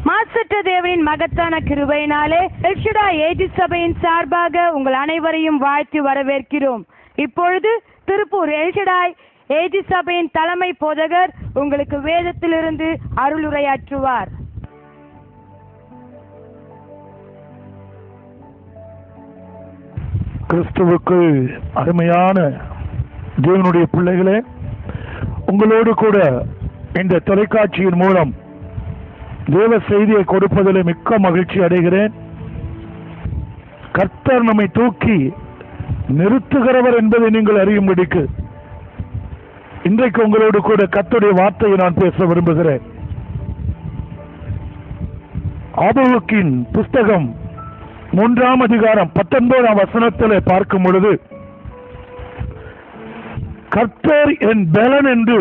மாசற்ற தேவனின் மகத்தான கிருபையினாலே எல் ஷடாய் ஏஜி சபையின் சார்பாக உங்கள் அனைவரையும் வாழ்த்தி வரவேற்கிறோம். இப்பொழுது திருப்பூர் எல் ஷடாய் ஏஜி சபையின் தலைமை போதகர் உங்களுக்கு வேதத்திலிருந்து அருளுரையாற்றுவார். கிறிஸ்துவுக்குள் அருமையான தேவனுடைய பிள்ளைகளே, உங்களோடு கூட இந்த தொலைக்காட்சியின் மூலம் தேவ செய்தியை கொடுப்பதில் மிக்க மகிழ்ச்சி அடைகிறேன். கர்த்தர் நம்மை தூக்கி நிறுத்துகிறவர் என்பதை நீங்கள் அறியும்படிக்கு இன்றைக்கு உங்களோடு கூட கர்த்தருடைய வார்த்தையை நான் பேச விரும்புகிறேன். ஆபகுக்கின் புஸ்தகம் 3ஆம் அதிகாரம் 19ஆம் வசனத்தில் பார்க்கும் பொழுது, கர்த்தர் என் பலன் என்று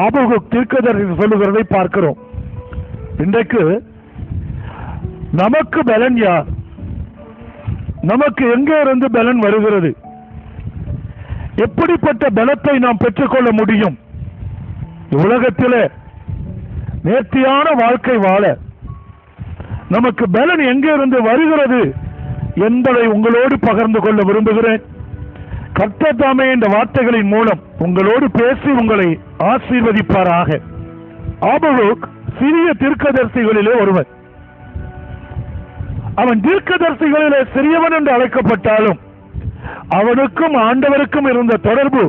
ஆபகுக் தீர்க்கதரிசி சொல்லுகிறதை பார்க்கிறோம். இன்றைக்கு நமக்கு பலன் யார்? நமக்கு எங்கே இருந்து பலன் வருகிறது? எப்படிப்பட்ட பலத்தை நாம் பெற்றுக்கொள்ள முடியும்? உலகத்திலே நேர்த்தியான வாழ்க்கை வாழ நமக்கு பலன் எங்கே இருந்து வருகிறது என்பதை உங்களோடு பகிர்ந்து கொள்ள விரும்புகிறேன். கர்த்தர் தாமே இந்த வார்த்தைகளின் மூலம் உங்களோடு பேசி உங்களை ஆசீர்வதிப்பாராக. ஆபகுக் சிறிய தீர்க்கதரிசிகளிலே ஒருவன். அவன் தீர்க்கதரிசிகளிலே சிறியவன் என்று அழைக்கப்பட்டாலும் அவனுக்கும் ஆண்டவருக்கும் இருந்த தொடர்பு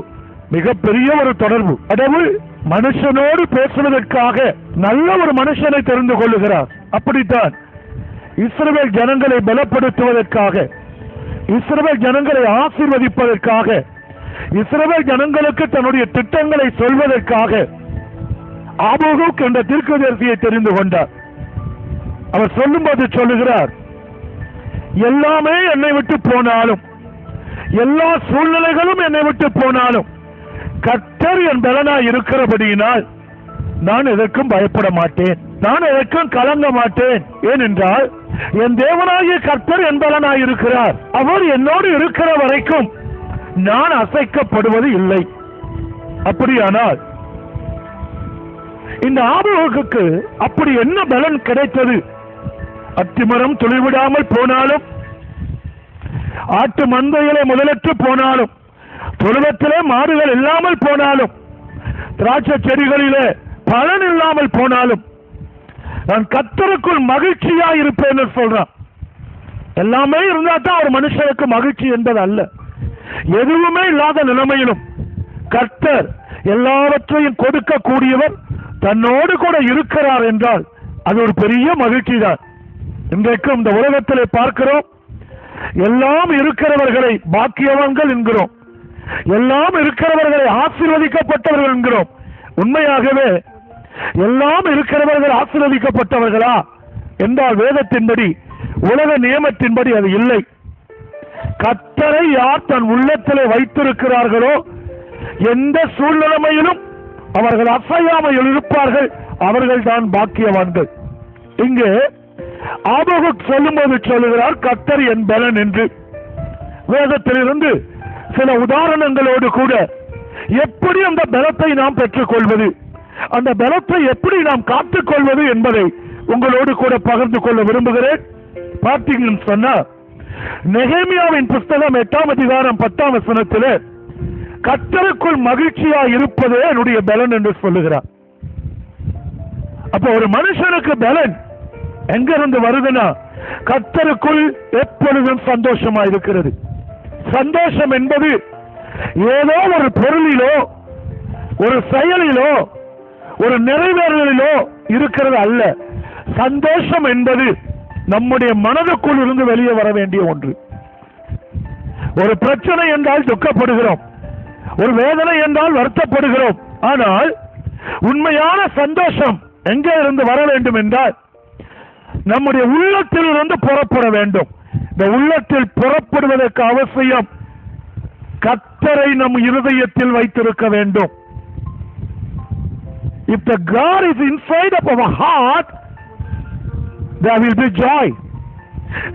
மிகப்பெரிய ஒரு தொடர்பு. கடவுள் மனுஷனோடு பேசுவதற்காக நல்ல ஒரு மனுஷனை தெரிந்து கொள்ளுகிறார். அப்படித்தான் இஸ்ரவேல் ஜனங்களை பலப்படுத்துவதற்காக, இஸ்ரவேல் ஜனங்களை ஆசீர்வதிப்பதற்காக, இஸ்ரவேல் ஜனங்களுக்கு தன்னுடைய திட்டங்களை சொல்வதற்காக ஆபகுக் என்ற தீர்க்கதரிசியை தெரிந்து கொண்டார். அவர் சொல்லும்போது சொல்லுகிறார், எல்லாமே என்னை விட்டு போனாலும், எல்லா சூழ்நிலைகளும் என்னை விட்டு போனாலும், கர்த்தர் என் பலனாய் இருக்கிறபடியினால் நான் எதற்கும் பயப்பட மாட்டேன், நான் எதற்கும் கலங்க மாட்டேன். ஏனென்றால் என் தேவனாகிய கர்த்தர் என் பலனாய் இருக்கிறார். அவர் என்னோடு இருக்கிற வரைக்கும் நான் அசைக்கப்படுவது இல்லை. அப்படியானால் இந்த ஆபகுக்கு அப்படி என்ன பலன் கிடைத்தது? அத்திமரம் துளிவிடாமல் போனாலும், ஆட்டு மந்தையிலே முதலற்று போனாலும், தொழுவத்திலே மாடுகள் இல்லாமல் போனாலும், திராட்சை செடிகளிலே பலன் இல்லாமல் போனாலும், நான் கர்த்தருக்குள் மகிழ்ச்சியா இருப்பேன் சொல்றான். எல்லாமே இருந்தா தான் ஒரு மனுஷனுக்கு மகிழ்ச்சி என்பது அல்ல. எதுவுமே இல்லாத நிலைமையிலும் கர்த்தர் எல்லாவற்றையும் கொடுக்க கூடியவர் தன்னோடு கூட இருக்கிறார் என்றால் அது ஒரு பெரிய மகிழ்ச்சி தான். இன்றைக்கும் இந்த உலகத்திலே பார்க்கிறோம், எல்லாம் இருக்கிறவர்களை பாக்கியவான்கள் என்கிறோம், எல்லாம் இருக்கிறவர்களை ஆசீர்வதிக்கப்பட்டவர்கள் என்கிறோம். உண்மையாகவே எல்லாம் இருக்கிறவர்கள் ஆசீர்வதிக்கப்பட்டவர்களா என்றால் வேதத்தின்படி, உலக நியமத்தின்படி அது இல்லை. கர்த்தரை யார் தன் உள்ளத்திலே வைத்திருக்கிறார்களோ எந்த சூழ்நிலையிலும் அவர்கள் அசையாமல் இருப்பார்கள், அவர்கள் தான் பாக்கியவான்கள். இங்கே ஆபகுக் சொல்லும்போது சொல்லுகிறார், கர்த்தர் என் பலன் என்று. வேதத்திலிருந்து சில உதாரணங்களோடு கூட எப்படி அந்த பலத்தை நாம் பெற்றுக்கொள்வது, அந்த பலத்தை எப்படி நாம் காத்துக்கொள்வது என்பதை உங்களோடு கூட பகிர்ந்து கொள்ள விரும்புகிறேன். பார்த்தீங்கன்னு சொன்னா, நெகேமியாவின் புஸ்தகம் 8ஆம் அதிகாரம் 10ஆம் வசனத்தில் கர்த்தருக்குள் மகிழ்ச்சியா இருப்பதே என்னுடைய பலன் என்று சொல்லுகிறார். அப்ப ஒரு மனுஷனுக்கு பலன் எங்கிருந்து வருதுன்னா, கர்த்தருக்குள் எப்பொழுதும் சந்தோஷமா இருக்கிறது. சந்தோஷம் என்பது ஏதோ ஒரு பொருளிலோ, ஒரு செயலிலோ, ஒரு நிறைவேறலிலோ இருக்கிறது அல்ல. சந்தோஷம் என்பது நம்முடைய மனதுக்குள் இருந்து வெளியே வர வேண்டிய ஒன்று. ஒரு பிரச்சனை என்றால் துக்கப்படுகிறோம், ஒரு வேதனை என்றால் வருத்தப்படுகிறோம். ஆனால் உண்மையான சந்தோஷம் எங்கே இருந்து வர வேண்டும் என்றால் நம்முடைய உள்ளத்தில் இருந்து புறப்பட வேண்டும். இந்த உள்ளத்தில் புறப்படுவதற்கு அவசியம் கர்த்தரை நம் இருதயத்தில் வைத்திருக்க வேண்டும். If the God is inside of our heart, there will be joy.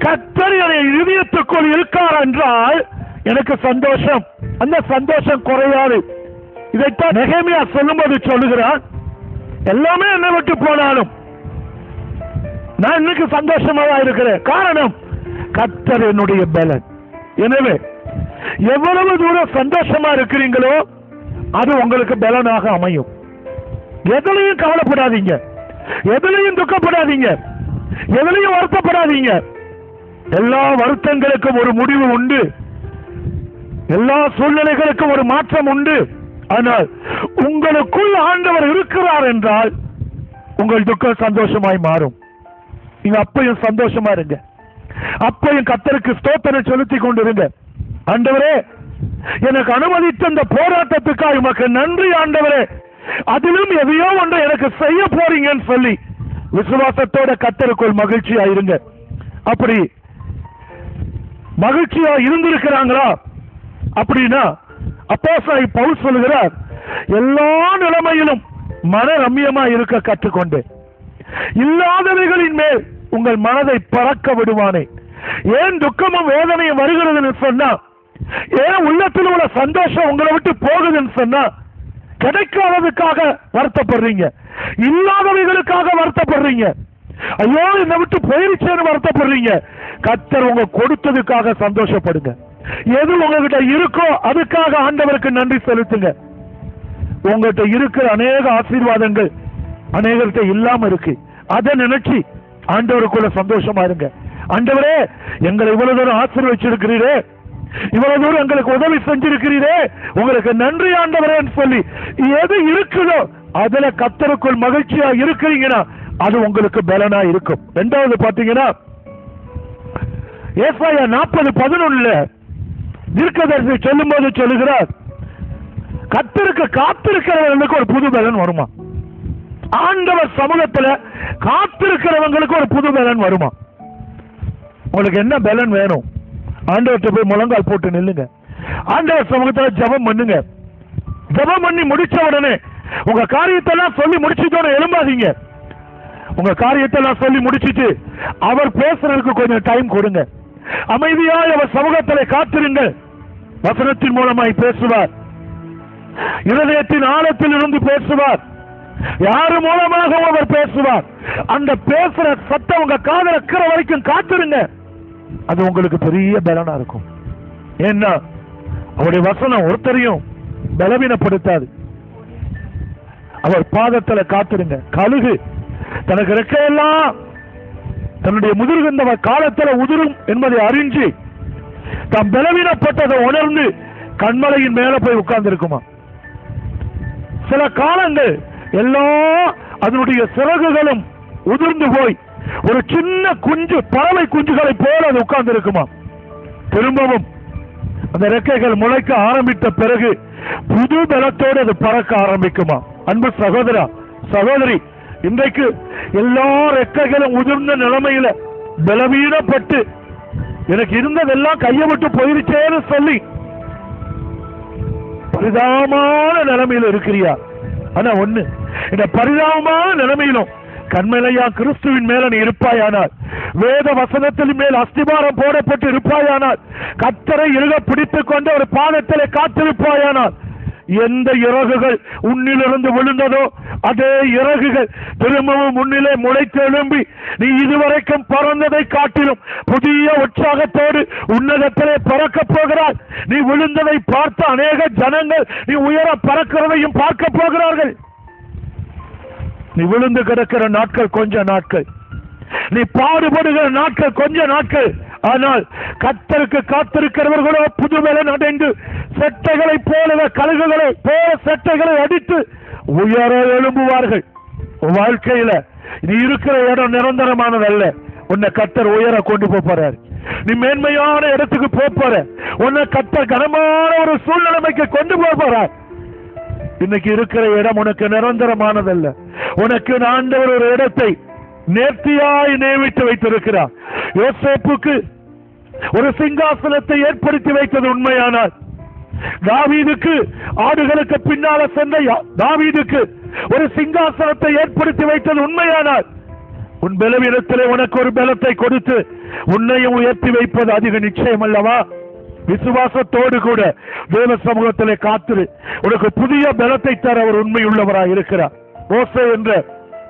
கர்த்தர் என் இதயத்துக்குள் இருக்கார் என்றால் எனக்கு சந்தோஷம், அந்த சந்தோஷம் குறையாது. இதைத்தான் நெகேமியா சொல்லும்போது சொல்லுகிறான், எல்லாமே என்னை விட்டு போனாலும், நான் இன்னைக்கு சந்தோஷமா தான் இருக்கிறேன். காரணம் கர்த்தர் என்னுடைய பலன். எனவே எவ்வளவு தூரம் சந்தோஷமா இருக்கிறீங்களோ அது உங்களுக்கு பலனாக அமையும். எதுலையும் கவலைப்படாதீங்க, எதுலையும் துக்கப்படாதீங்க, எதுலையும் வருத்தப்படாதீங்க. எல்லா வருத்தங்களுக்கும் ஒரு முடிவு உண்டு, எல்லா சூழ்நிலைகளுக்கும் ஒரு மாற்றம் உண்டு. ஆனால் உங்களுக்குள் ஆண்டவர் இருக்கிறார் என்றால் உங்கள் துக்கம் சந்தோஷமாய் மாறும். நீங்க அப்பையும் சந்தோஷமா இருங்க, அப்பையும் கர்த்தருக்கு ஸ்தோத்திரம் செலுத்தி கொண்டிருங்க. ஆண்டவரே, எனக்கு அனுமதித்த இந்த போராட்டத்துக்காக உமக்கு நன்றி ஆண்டவரே, அதிலும் எதையோ ஒன்று எனக்கு செய்ய போறீங்கன்னு சொல்லி விசுவாசத்தோட கர்த்தருக்குள் மகிழ்ச்சியா இருங்க. அப்படி மகிழ்ச்சியா இருந்திருக்கிறாங்களா அப்படின்னா அப்போஸ்தலன் பவுல் சொல்லுகிறார், எல்லா நிலைமையிலும் மன ரம்யமா இருக்க கற்றுக்கொண்டு இல்லாதவைகளின் மேல் உங்கள் மனதை பறக்க விடுவானே. ஏன் துக்கமும் வேதனையும் வருகிறதுன்னு சொன்னா, ஏன் உள்ளத்தில் உள்ள சந்தோஷம் உங்களை விட்டு போகுதுன்னு சொன்னா, கிடைக்காததுக்காக வருத்தப்படுறீங்க, இல்லாதவைகளுக்காக வருத்தப்படுறீங்க, ஐயோ என்னை விட்டு போயிருச்சேன்னு வருத்தப்படுறீங்க. கர்த்தர் உங்க கொடுத்ததுக்காக சந்தோஷப்படுங்க. எது உங்ககிட்ட இருக்கோ அதுக்காக ஆண்டவருக்கு நன்றி செலுத்துங்க. உங்ககிட்ட இருக்கிற அநேக ஆசீர்வாதங்கள் அநேகர்கிட்ட இல்லாம இருக்கு, அதை நினைச்சு ஆண்டவருக்குள்ள சந்தோஷமா இருங்க. ஆண்டவரே, எங்களை இவ்வளவு தூரம் ஆசீர்வதிச்சிருக்கிறீரே, இவ்வளவு தூரம் எங்களுக்கு உதவி செஞ்சிருக்கிறீரே, உங்களுக்கு நன்றி ஆண்டவரேன்னு சொல்லி எது இருக்குதோ அதுல கர்த்தருக்குள் மகிழ்ச்சியா இருக்கிறீங்கன்னா அது உங்களுக்கு பலனா இருக்கும். இரண்டாவது பாத்தீங்கன்னா ஏசாயா 40:11 தீர்க்கதரிசி சொல்லும் போது சொல்லுகிறார், கர்த்தருக்கு காத்திருக்கிறவர்களுக்கு ஒரு புது பலன் வருமா. ஆண்டவர் சமூகத்துல காத்திருக்கிறவங்களுக்கு ஒரு புது பலன் வருமா. உங்களுக்கு என்ன பலன் வேணும்? ஆண்டவர்கிட்ட போய் முழங்கால் போட்டு நில்லுங்க, ஆண்டவர் சமூகத்துல ஜெபம் பண்ணுங்க. ஜெபம் பண்ணி முடிச்ச உடனே உங்க காரியத்தெல்லாம் சொல்லி முடிச்சுட்டோட எழும்பாதீங்க. உங்க காரியத்தெல்லாம் சொல்லி முடிச்சிட்டு அவர் பேசுறதுக்கு கொஞ்சம் டைம் கொடுங்க. அமைதியாய் அவர் சமூகத்திலே காத்திருங்கள். வசனத்தின் மூலமாய் பேசுவார், இருதயத்தின் ஆழத்தில் இருந்து பேசுவார், யாரு மூலமாக அவர் பேசுவார். அந்த பேசுற சத்தம் உங்க காதுல இருக்கிற வரைக்கும் காத்திருங்க. அது உங்களுக்கு பெரிய பலனா இருக்கும். ஏன்னா அவருடைய வசனம் ஒருத்தரையும் பலவீனப்படுத்தாது. அவர் பாதத்துல காத்திருங்க. கழுகு தனக்கு ரெக்கையெல்லாம் தன்னுடைய முதிர்கின்ற காலத்துல உதிரும் என்பதை அறிஞ்சு தாம் பலவீனப்பட்டதை உணர்ந்து கண்மலையின் மேல போய் உட்கார்ந்து இருக்குமா. சில காலங்கள் எல்லாம் அதனுடைய சிறகுகளும் உதிர்ந்து போய் ஒரு சின்ன குஞ்சு, பறவை குஞ்சுகளை போல அது உட்கார்ந்து இருக்குமா. திரும்பவும் அந்த ரெக்கைகள் முளைக்க ஆரம்பித்த பிறகு புது பலத்தோடு அது பறக்க ஆரம்பிக்குமா. அன்பு சகோதரா, சகோதரி, இன்றைக்கு எல்லா ரெக்கைகளும் உதிர்ந்த நிலைமையில பலவீனப்பட்டு எனக்கு இருந்ததெல்லாம் கையை விட்டு போயிருச்சேன்னு சொல்லி பரிதாபமான நிலைமையில இருக்கிறியா? ஆனா ஒண்ணு, இந்த பரிதாபமான நிலைமையிலும் கண்மலையா கிறிஸ்துவின் மேல நீ இருப்பாயானால், வேத வசனத்தின் மேல் அஸ்திபாரம் போடப்பட்டு இருப்பாயானால், கர்த்தரை இறுக பிடித்துக் கொண்ட ஒரு பாதத்திலே காத்திருப்பாயானால், எந்த இறகுகள் உன்னிலிருந்து விழுந்ததோ அதே இறகுகள் திரும்பவும் முன்னிலே முளைத்து எழும்பி நீ இதுவரைக்கும் பறந்ததை காட்டிலும் புதிய உற்சாகத்தோடு உன்னதத்திலே பறக்க போகிறாய். நீ விழுந்ததை பார்த்த அநேக ஜனங்கள் நீ உயர பறக்கிறதையும் பார்க்க போகிறார்கள். நீ விழுந்து கிடக்கிற நாட்கள் கொஞ்ச நாட்கள், நீ பாடுபடுகிற நாட்கள் கொஞ்ச நாட்கள். ஆனால் கர்த்தருக்கு காத்திருக்கிறவர்களோ புதுபலன் அடைந்து செட்டைகளை போல கழுகுகளை போல செட்டைகளை அடித்து உயர எழும்புவார்கள். வாழ்க்கையில நீ இருக்கிற இடம் நிரந்தரமானதல்ல. உன்னை கர்த்தர் உயர கொண்டு போறாரு. நீ மேன்மையான இடத்துக்கு போற, உன்னை கர்த்தர் கனமான ஒரு சூழ்நிலைமைக்கு கொண்டு போறார். இன்னைக்கு இருக்கிற இடம் உனக்கு நிரந்தரமானதல்ல. உனக்கு ஆண்டவர் ஒரு இடத்தை நேர்த்தியாய் நியமித்து வைத்திருக்கிறார். யோசேப்புக்கு ஒரு சிங்காசனத்தை ஏற்படுத்தி வைத்தது உண்மையானால், தாவீதுக்கு ஆடுகளுக்கு பின்னால சென்ற தாவீதுக்கு ஒரு சிங்காசனத்தை ஏற்படுத்தி வைத்தது உண்மையானால், உன் பலவீனத்திலே உனக்கு ஒரு பலத்தை கொடுத்து உன்னையும் உயர்த்தி வைப்பது அதிக நிச்சயம் அல்லவா? விசுவாசத்தோடு கூட தேவ சமூகத்திலே காத்திரு. உனக்கு புதிய பலத்தை தர அவர் உண்மை உள்ளவராய் இருக்கிறார். மோசே என்ற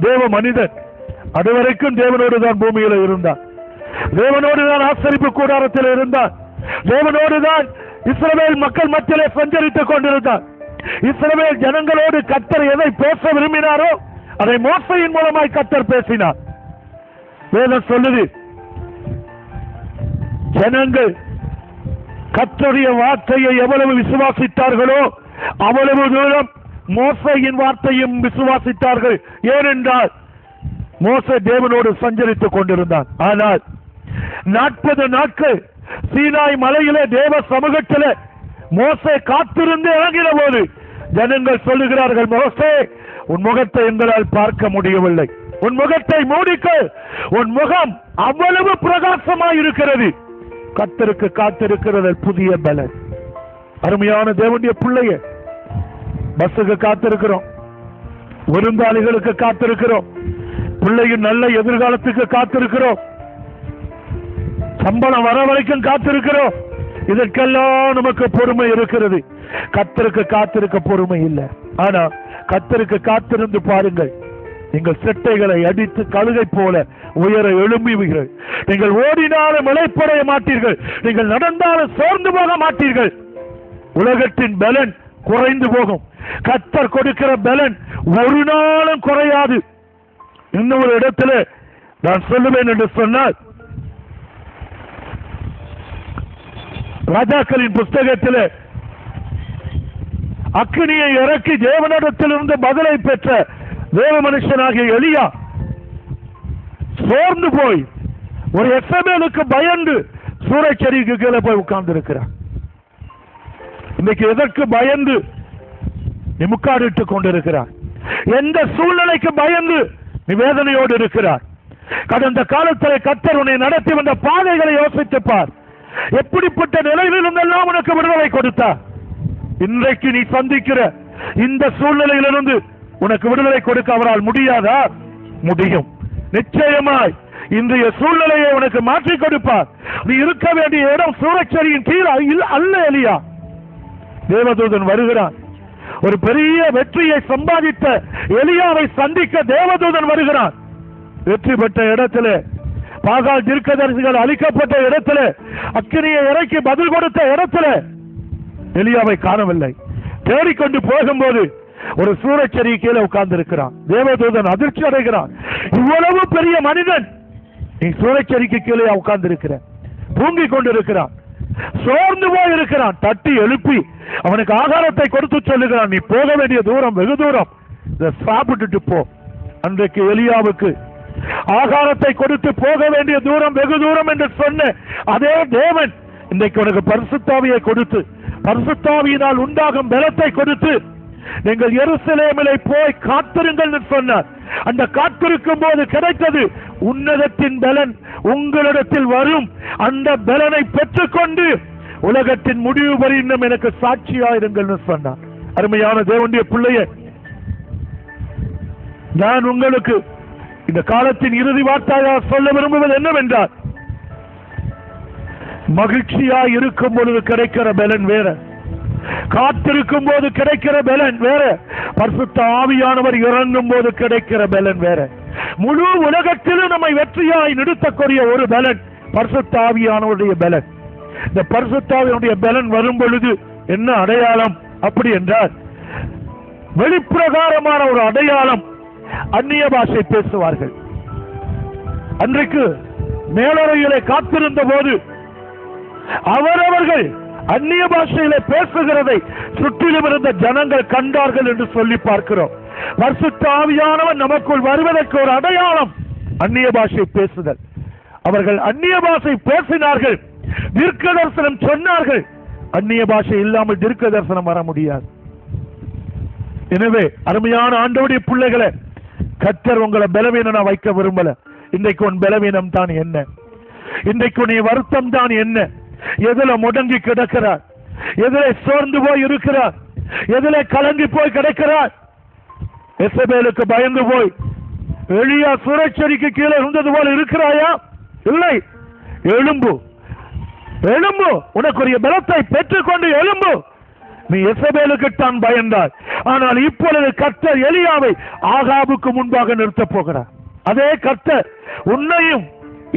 தேவ மனிதன் அதுவரைக்கும் தேவனோடு தான் பூமியில இருந்தார். தேவனோடு தான் ஆசரிப்பு கூடாரத்தில் இருந்தார். தேவனோடு தான் இஸ்ரவேல் மக்கள் மத்தியிலே சஞ்சரித்துக் கொண்டிருந்தார். இஸ்ரவேல் ஜனங்களோடு கர்த்தர் எதை பேச விரும்பினாரோ அதை மோசையின் மூலமாய் கர்த்தர் பேசினார். வேதம் சொல்லுது, ஜனங்கள் கர்த்தருடைய வார்த்தையை எவ்வளவு விசுவாசித்தார்களோ அவ்வளவு தூரம் மோசையின் வார்த்தையும் விசுவாசித்தார்கள். ஏனென்றால் மோசே தேவனோடு சஞ்சரித்துக் கொண்டிருந்தான். ஆனால் 40 நாட்கள் சீனாய் மலையிலே தேவ சமூகத்திலே மோசே காத்திருந்து இறங்கின போது ஜனங்கள் சொல்லுகிறார்கள், மோசே உன் முகத்தை எங்களால் பார்க்க முடியவில்லை, உன் முகத்தை மூடிக்க, உன் முகம் அவ்வளவு பிரகாசமாய் இருக்கிறது. கர்த்தருக்கு காத்திருக்கிறது புதிய பலன். அருமையான தேவனுடைய பிள்ளைய, பஸ்ஸுக்கு காத்திருக்கிறோம், விருந்தாளிகளுக்கு காத்திருக்கிறோம், பிள்ளையின் நல்ல எதிர்காலத்துக்கு காத்திருக்கிறோம், சம்பளம் வர வரைக்கும் காத்திருக்கிறோம். இதற்கெல்லாம் நமக்கு பொறுமை இருக்கிறது. கர்த்தருக்கு காத்திருக்க பொறுமை இல்லை. ஆனா கர்த்தருக்கு காத்திருந்து பாருங்கள், நீங்கள் செட்டைகளை அடித்து கழுகை போல உயர எழும்புவீர்கள். நீங்கள் ஓடினாலும் இளைப்படைய மாட்டீர்கள், நீங்கள் நடந்தாலும் சோர்ந்து போக மாட்டீர்கள். உலகத்தின் பலன் குறைந்து போகும், கர்த்தர் கொடுக்கிற பலன் ஒரு நாளும் குறையாது. இன்னொரு இடத்துல நான் சொல்லுவேன் என்று சொன்னால், ராஜாக்களின் புஸ்தகத்தில் அக்கினியை இறக்கி தேவனிடத்திலிருந்து பதிலை பெற்ற தேவ மனுஷனாகிய எலியா சோர்ந்து போய் ஒரு எசபேலுக்கு பயந்து சூறைச்செடிக்கு கீழே போய் உட்கார்ந்து இருக்கிறார். இன்னைக்கு எதற்கு பயந்து நீ முக்காடிட்டுக் கொண்டிருக்கிறார்? எந்த சூழ்நிலைக்கு பயந்து நீ வேதனையோடு இருக்கிறார்? கடந்த காலத்தில் கர்த்தர் உன்னை நடத்தி வந்த பாதைகளை யோசித்து பார். எப்படிப்பட்ட நிலையில் இருந்தெல்லாம் உனக்கு விடுதலை கொடுத்தார். இன்றைக்கு நீ சந்திக்கிற இந்த சூழ்நிலையிலிருந்து உனக்கு விடுதலை கொடுக்க அவரால் முடியாதா? முடியும். நிச்சயமாய் இன்றைய சூழ்நிலையை உனக்கு மாற்றி கொடுப்பார். நீ இருக்க வேண்டிய இடம் சூறைச்செடியின் கீழ் அல்ல. எலியா தேவதூதன் வருகிறான். ஒரு பெரிய வெற்றியை சம்பாதித்த எலியாவை சந்திக்க தேவதூதன் வருகிறான். வெற்றி பெற்ற இடத்துல, பாகால் தீர்க்கதரிசிகள் அழிக்கப்பட்ட இடத்துல, அக்கினியை இறக்கி பதில் கொடுத்த இடத்துல எலியாவை காணவில்லை. தேடிக்கொண்டு போகும்போது ஒரு சூறைச்செடி கீழே உட்கார்ந்து இருக்கிறான். தேவதூதன் அதிர்ச்சி அடைகிறான். இவ்வளவு பெரிய மனிதன் நீ சூறைச்செடிக்கு கீழே உட்கார்ந்து இருக்கிற, தூங்கிக் கொண்டிருக்கிறான், சோர்ந்து போய் இருக்கிறான். தட்டி எழுப்பி அவனுக்கு ஆகாரத்தை கொடுத்து சொல்லுகிறான், நீ போக வேண்டிய தூரம் வெகு தூரம், இதை சாப்பிட்டுட்டு போ. அன்றைக்கு எலியாவுக்கு ஆகாரத்தை கொடுத்து போக வேண்டிய தூரம் வெகு தூரம் என்று சொன்ன அதே தேவன் இன்றைக்கு உனக்கு பரிசுத்தாவியை கொடுத்து, பரிசுத்தாவியினால் உண்டாகும் பலத்தை கொடுத்து, நீங்கள் எருசலேமிலே போய் காத்திருங்கள் என்று சொன்னார். அந்த காத்திருக்கும் போது கிடைத்தது உன்னதத்தின் பலன் உங்களிடத்தில் வரும். அந்த பலனை பெற்றுக்கொண்டு உலகத்தின் முடிவு வரை இன்னும் எனக்கு சாட்சியாயிருங்கள் சொன்னார். அருமையான தேவனுடைய பிள்ளையே, நான் உங்களுக்கு இந்த காலத்தின் இறுதி வார்த்தையாக சொல்ல விரும்புவது என்னவென்றால், மகிழ்ச்சியாய் இருக்கும் பொழுது கிடைக்கிற பலன் வேற, காத்திருக்கும் போது கிடைக்கிற பலன் வேற, பரிசுத்த ஆவியானவர் இறங்கும் போது கிடைக்கிற பலன் வேற. முழு உலகத்திலும் நம்மை வெற்றியாய் நிறுத்தக்கூடிய ஒரு பலன் பரிசுத்த ஆவியானவருடைய பலன். இந்த பரிசுத்த ஆவியானுடைய பலன் வரும் பொழுது என்ன அடையாளம் அப்படி என்றால், வெளிப்பிரகாரமான ஒரு அடையாளம், அந்நிய பாஷை பேசுவார்கள். அன்றைக்கு மேலறையிலே காத்திருந்த போது அவரவர்கள் அந்நிய பாஷையிலே பேசுகிறதை சுற்றிலும் இருந்த ஜனங்கள் கண்டார்கள் என்று சொல்லி பார்க்கிறோம். பரிசுத்த ஆவியானவர் நமக்குள் வருவதற்கு ஒரு அடையாளம் அந்நிய பாஷை பேசுதல். அவர்கள் அந்நிய பாஷை பேசினார்கள், தீர்க்க தரிசனம் சொன்னார்கள். அந்நிய பாஷை இல்லாமல் தீர்க்க தரிசனம் வர முடியாது. எனவே அருமையான ஆண்டவருடைய பிள்ளைகளை, கர்த்தர் உங்களை பலவீனம் வைக்க விரும்பல. இன்றைக்கு உன் பலவீனம் தான் என்ன? இன்றைக்கு உன் வருத்தம் தான் என்ன? எதுல முடங்கி கிடக்கிறார்? எதிலே சோர்ந்து போய் இருக்கிறார்? எதிலே கலங்கி போய் கிடக்கிறார்? எசபேலுக்கு பயந்து போய் எலியா சூறைச்செடிக்கு கீழே இருந்தது போல இருக்கிறாயா? இல்லை. எழும்பு, எழும்பு, உனக்குரிய பலத்தை பெற்றுக்கொண்டு எழும்பு. நீ எசபேலுக்கு தான் பயந்தாய், ஆனால் இப்பொழுது கர்த்தர் எலியாவை ஆகாபுக்கு முன்பாக நிறுத்த போகிறார். அதே கர்த்தர் உன்னையும்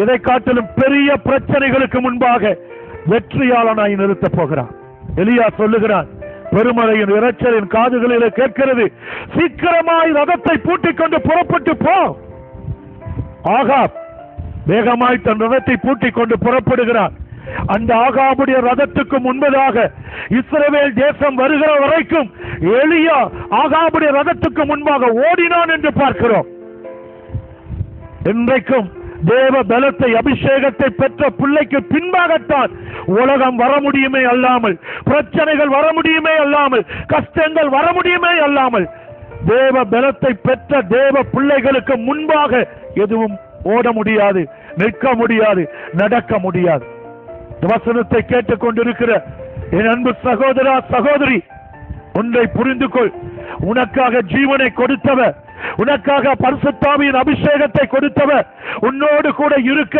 இதை காட்டிலும் பெரிய பிரச்சனைகளுக்கு முன்பாக வெற்றியாளனாய் நிறுத்த போகிறார். எலியா சொல்லுகிறான், பெருமழையின் இரைச்சலின் காதுகளிலே கேட்கிறது, சீக்கிரமாய் ரதத்தை பூட்டிக் கொண்டு புறப்பட்டு போ. ஆகாப் வேகமாய் தன் ரதத்தை பூட்டிக் கொண்டு புறப்படுகிறான். அந்த ஆகாபுடைய ரதத்துக்கு முன்பதாக இஸ்ரவேல் தேசம் வருகிற வரைக்கும் எலியா ஆகாபுடைய ரதத்துக்கு முன்பாக ஓடினான் என்று பார்க்கிறோம். இன்றைக்கும் தேவ பலத்தை அபிஷேகத்தை பெற்ற பிள்ளைக்கு பின்பாகத்தான் உலகம் வர முடியுமே அல்லாமல், பிரச்சனைகள் வர முடியுமே அல்லாமல், கஷ்டங்கள் வர முடியுமே அல்லாமல், தேவ பலத்தை பெற்ற தேவ பிள்ளைகளுக்கு முன்பாக எதுவும் ஓட முடியாது, நிற்க முடியாது, நடக்க முடியாது. வசனத்தை கேட்டுக் கொண்டிருக்கிற என் அன்பு சகோதரா சகோதரி, ஒன்றை புரிந்து கொள். உனக்காக ஜீவனை கொடுத்தவர், உனக்காக பரிசுத்தாவியின் அபிஷேகத்தை கொடுத்தவர், உன்னோடு கூட இருக்க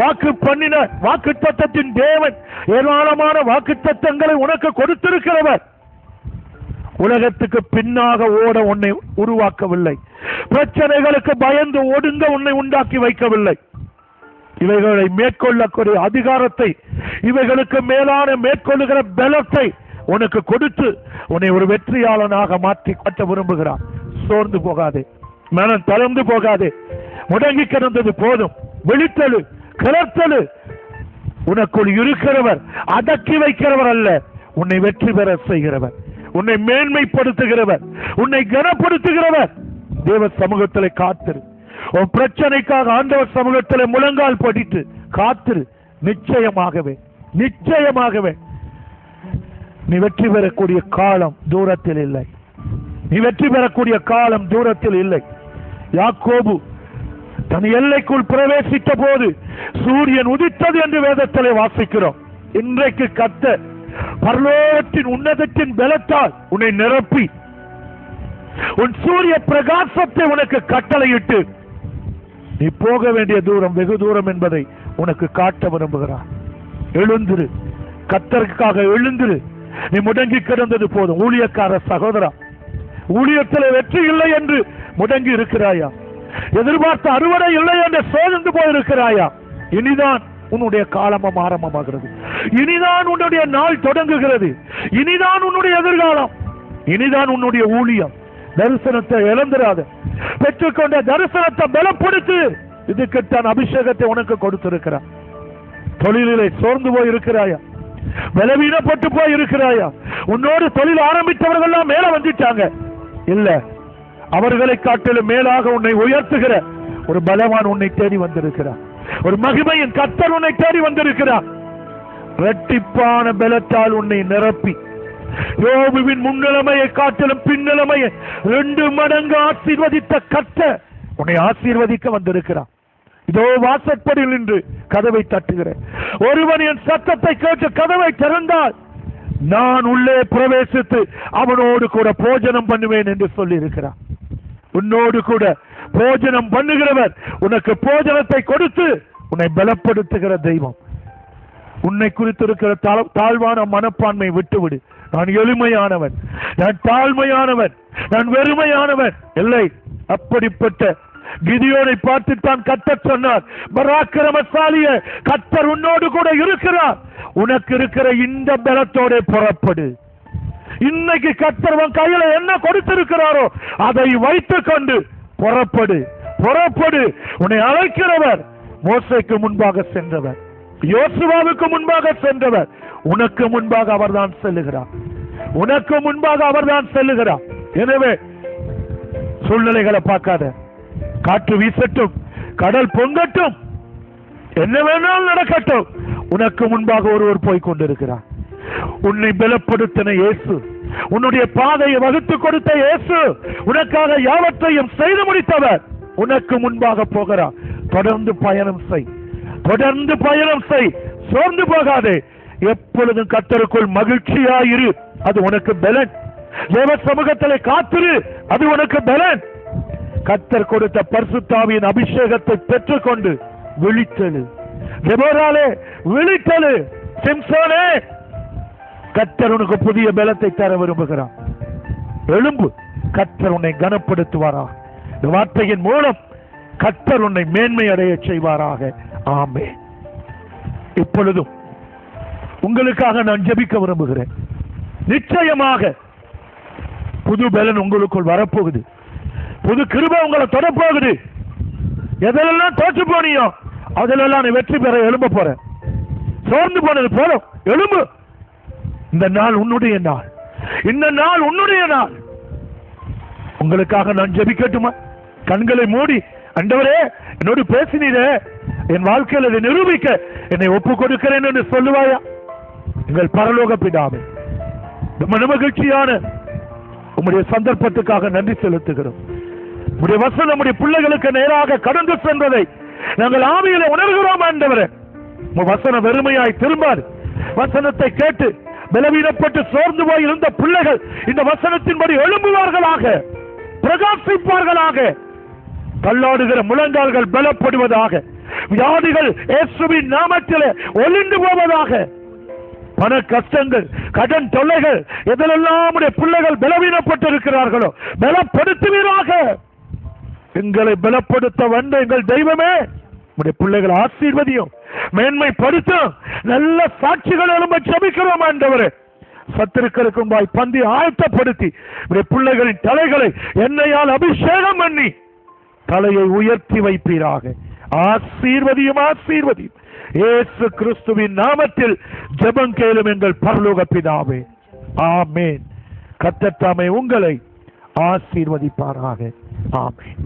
வாக்கு பண்ணின வாக்குத்தத்தத்தின் தேவன் ஏராளமான வாக்குத்தத்தங்களை உனக்கு கொடுத்திருக்கிறவர் உலகத்துக்கு பின்னாக ஓட உன்னை உருவாக்கவில்லை. பிரச்சனைகளுக்கு பயந்து ஒடுங்க உன்னை உண்டாக்கி வைக்கவில்லை. இவைகளை மேற்கொள்ளக்கூடிய அதிகாரத்தை, இவைகளுக்கு மேலான மேற்கொள்ளுகிற பலத்தை உனக்கு கொடுத்து உன்னை ஒரு வெற்றியாளனாக மாற்றி காட்ட விரும்புகிறார். சோர்ந்து போகாதே, மனம் தளர்ந்து போகாதே. முடங்கி கிடந்தது போதும். விழித்தலு, கிளர்த்தலு. உனக்குள் இருக்கிறவர் அடக்கி வைக்கிறவர் அல்ல, உன்னை வெற்றி பெற செய்கிறவர், உன்னை மேன்மைப்படுத்துகிறவர், உன்னை கனப்படுத்துகிறவர். தேவ சமூகத்திலே காத்திரு. உன் பிரச்சனைக்காக ஆண்டவர் சமூகத்திலே முழங்கால் படித்து காத்திரு. நிச்சயமாகவே நிச்சயமாகவே நீ வெற்றி பெறக்கூடிய காலம் தூரத்தில் இல்லை. நீ வெற்றி பெறக்கூடிய காலம் தூரத்தில் இல்லை. யாக்கோபு தன் எல்லைக்குள் பிரவேசித்த போது சூரியன் உதித்தது என்று வேதத்திலே வாசிக்கிறோம். இன்றைக்கு கர்த்தர் பரலோகத்தின் உன்னதத்தின் பலத்தால் உன்னை நிரப்பி உன் சூரிய பிரகாசத்தை உனக்கு கட்டளையிட்டு நீ போக வேண்டிய தூரம் வெகு தூரம் என்பதை உனக்கு காட்ட விரும்புகிறார். எழுந்திரு, கர்த்தருக்காக எழுந்திரு. நீ முடங்கி கிடந்தது போதும். ஊழியக்கார சகோதரா, ஊழியத்தில் வெற்றி இல்லை என்று முடங்கி இருக்கிறாயா? எதிர்பார்த்த அறுவடை இல்லை என்று சோர்ந்து போயிருக்கிறாயா? இனிதான் உன்னுடைய காலமும் ஆரம்பமாகிறது. இனிதான் உன்னுடைய நாள் தொடங்குகிறது. இனிதான் உன்னுடைய எதிர்காலம். இனிதான் உன்னுடைய ஊழியம். தரிசனத்தை இழந்துராத. பெற்றுக்கொண்ட தரிசனத்தை பலப்படுத்து. இதுக்குத்தான் அபிஷேகத்தை உனக்கு கொடுத்திருக்கிறார். தொழிலிலே சோர்ந்து போய் இருக்கிறாயா? பலவீனப்பட்டு போய் இருக்கிறாயா? உன்னோடு தொழில் ஆரம்பித்தவர்கள் எல்லாம் மேல வந்துட்டாங்க. இல்ல, அவர்களை காட்டிலும் மேலாக உன்னை உயர்த்துகிற ஒரு பலவான் உன்னை தேடி வந்திருக்கிறார். ஒரு மகிமையின் கர்த்தர் உன்னை தேடி வந்திருக்கிறார். இரட்டிப்பான பலத்தால் உன்னை நிரப்பி யோபுவின் முன்னிலைமையை காட்டிலும் பின்னிலைமையை 2 மடங்கு ஆசீர்வதித்த கர்த்தர் உன்னை ஆசீர்வதிக்க வந்திருக்கிறார். இதோ வாசற்படியில் நின்று கதவை தட்டுகிறேன். ஒருவன் என் சத்தத்தை கேட்டு கதவை திறந்தால் நான் உள்ளே பிரவேசித்து அவனோடு கூட போஜனம் பண்ணுவேன் என்று சொல்லி இருக்கிறார். உன்னோடு கூட போஜனம் பண்ணுகிறவர், உனக்கு போஜனத்தை கொடுத்து உன்னை பலப்படுத்துகிற தெய்வம். உன்னை குறித்திருக்கிற தாழ்வான மனப்பான்மை விட்டுவிடு. நான் எளிமையானவன், நான் தாழ்மையானவன், நான் வெறுமையானவன் இல்லை. அப்படிப்பட்ட கிதியோனை பார்த்துத்தான் கர்த்தர் சொன்னார், பராக்கிரமசாலியே, கர்த்தர் உன்னோடு கூட இருக்கிறார். உனக்கு இருக்கிற இந்த பலத்தோட புறப்படு. இன்னைக்கு கர்த்தர் உன் கையில என்ன கொடுத்திருக்கிறாரோ அதை வைத்துக் கொண்டு புறப்படு, புறப்படு. உன்னை அழைக்கிறவர் மோசேக்கு முன்பாக சென்றவர், யோசுவாவுக்கு முன்பாக சென்றவர். உனக்கு முன்பாக அவர்தான் செல்லுகிறார். உனக்கு முன்பாக அவர்தான் செல்லுகிறார். எனவே சூழ்நிலைகளை பார்க்காத. காற்று வீசட்டும், கடல் பொங்கட்டும், என்ன வேணாலும் நடக்கட்டும், உனக்கு முன்பாக ஒருவர் போய் கொண்டிருக்கிறார். உன்னை பலப்படுத்தின இயேசு, உன்னுடைய பாதையை வகுத்து கொடுத்த இயேசு, உனக்காக யாவற்றையும் செய்து முடித்தவர் உனக்கு முன்பாக போகிறார். தொடர்ந்து பயணம் செய், தொடர்ந்து பயணம் செய். சோர்ந்து போகாதே. எப்பொழுதும் கர்த்தருக்குள் மகிழ்ச்சியாயிரு, அது உனக்கு பலன். தேவ சமூகத்திலே காத்திரு, அது உனக்கு பலன். கர்த்தர் கொடுத்த பரிசுத்தாவியின் அபிஷேகத்தை பெற்றுக்கொண்டு விழித்தெழு. தெபோராளே விழித்தெழு. சிம்சோனே, கர்த்தர் உனக்கு புதிய பலத்தை தர விரும்புகிறார். எழும்பு, கர்த்தர் உன்னை கனப்படுத்துவாரா. இந்த வார்த்தையின் மூலம் கர்த்தர் உன்னை மேன்மை அடைய செய்வாராக. ஆமென். இப்பொழுதும் உங்களுக்காக நான் ஜெபிக்க விரும்புகிறேன். நிச்சயமாக புது பலன் உங்களுக்குள் வரப்போகுது. புது கிருபை உங்களை தொடப்போகுது. எதெல்லாம் தோற்று போனியோ அதிலெல்லாம் நீ வெற்றி பெற எழும்ப போற. சோர்ந்து போனது போலும், எழும்பு. இந்த நாள் உன்னுடைய நாள். இந்த நாள் உன்னுடைய நாள். உங்களுக்காக நான் ஜெபிக்கட்டுமா? கண்களை மூடி, ஆண்டவரே என்னோடு பேசினீரே, என் வாழ்க்கையில் அதை நிரூபிக்க என்னை ஒப்பு கொடுக்கிறேன் என்று சொல்லுவாயா? எங்கள் பரலோக பிதாவே, மனமகிழ்ச்சியான உம்முடைய சந்தர்ப்பத்துக்காக நன்றி செலுத்துகிறோம். உம்முடைய வசனம் நம்முடைய பிள்ளைகளுக்கு நேராக கடந்து சென்றதை நாங்கள் ஆவியில உணர்கிறோம். ஆண்டவரே, உம் வசனம் வெறுமையாய் திரும்பாது. வசனத்தை கேட்டு பலவீனப்பட்டு சோர்ந்து போய் இருந்த பிள்ளைகள் இந்த வசனத்தின்படி எழும்புவார்களாக, பிரகாசிப்பார்களாக. தள்ளாடுகிற முழங்கால்கள் பலப்படுவதாக. வியாதிகள் இயேசுவின் நாமத்திலே ஒளிந்து போவதாக. பண கஷ்டங்கள், கடன் தொல்லைகள், எதிலெல்லாம் பிள்ளைகள் பலவீனப்பட்டு இருக்கிறார்களோ பலப்படுத்துவீராக. எங்களை பலப்படுத்த வந்த எங்கள் தெய்வமே, உடைய பிள்ளைகள் ஆசீர்வதியும், மேன்மைப்படுத்தும். நல்ல சாட்சிகள் எழும்ப ஜெபிக்கிறோம். ஆண்டவரே, சத்துருக்களுக்கும் வாய் பந்தி ஆயத்தப்படுத்தி உடைய பிள்ளைகளின் தலைகளை எண்ணெயால் அபிஷேகம் பண்ணி தலையை உயர்த்தி வைப்பீராக. ஆசீர்வதியும், ஆசீர்வதியும். இயேசு கிறிஸ்துவின் நாமத்தில் ஜெபம் கேளும் எங்கள் பரலோக பிதாவே. ஆமென். கர்த்தர் தாமே உங்களை ஆசீர்வதிப்பாராக. ஆமென்.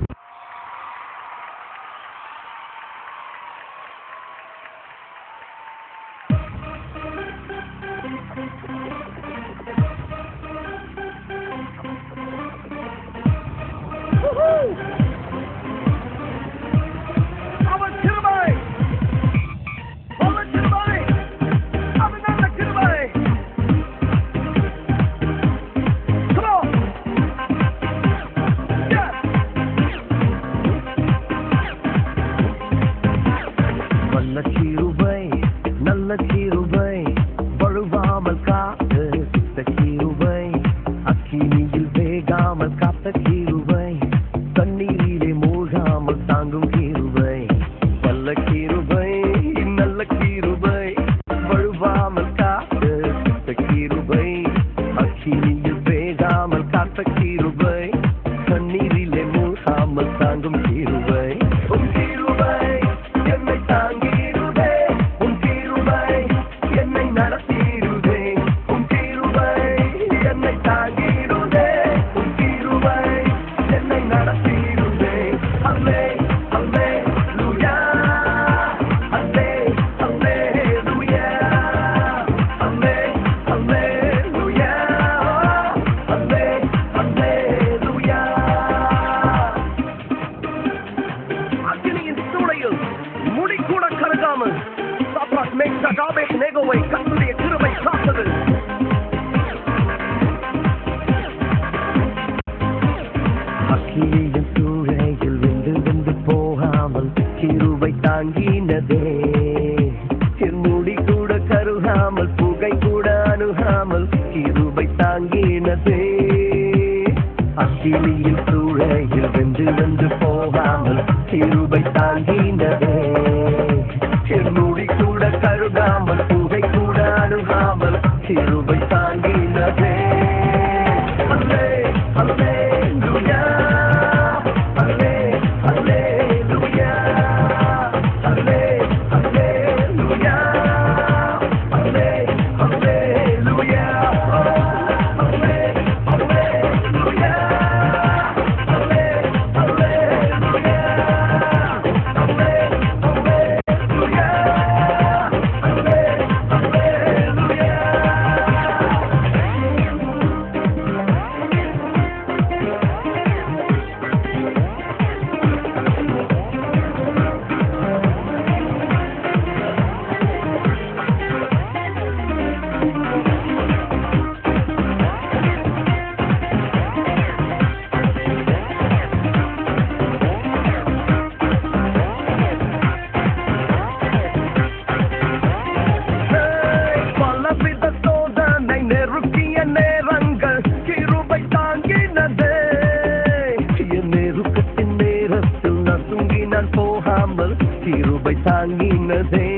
தாங்கினதே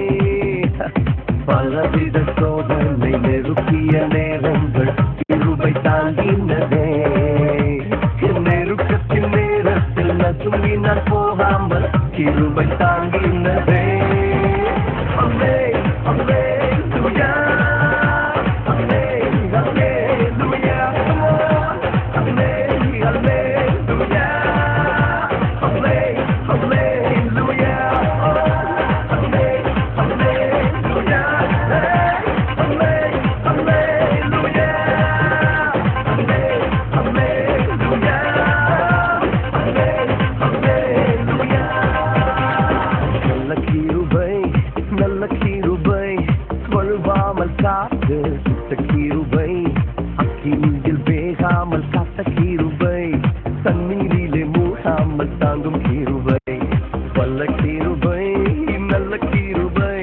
பலவித சோதனை நெருக்கிய நேரங்கள் கிருபை தாங்கினதே நெருக்கத்தின் நேரத்தில் நசுங்கினால் போகாமல் கிருபை தாங்கினதே அம்மே அம்மே தண்ணீரிலே மூழ்காமல் தாங்கும் கிருபை வல்ல கிருபை நல்ல கிருபை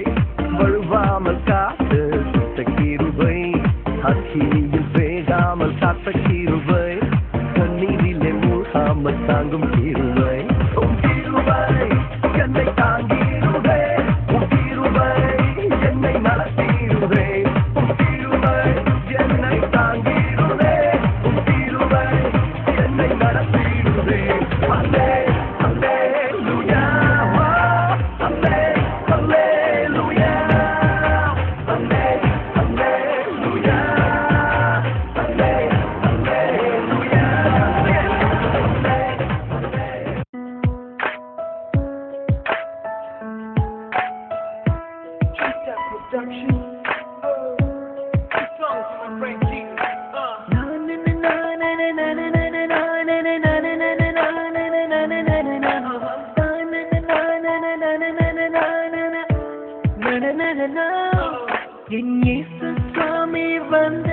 வழுவாமல் காத்து சுத்த கிருபை அக்கினியில் வேகாமல் காத்த கிருபை தண்ணீரிலே மூழ்காமல் தாங்கும் கிருபை கிருபை என்னை தாங்கிருவே கிருபை என்னை நடத்திருவே கிருபை என்னை தாங்கிருவே கிருபை என்னை நடத்திருவே அல்லே அல்லேலூயா அல்லே அல்லேலூயா அல்லே அல்லேலூயா அல்லே அல்லேலூயா என் இயேசு சுவாமி வந்து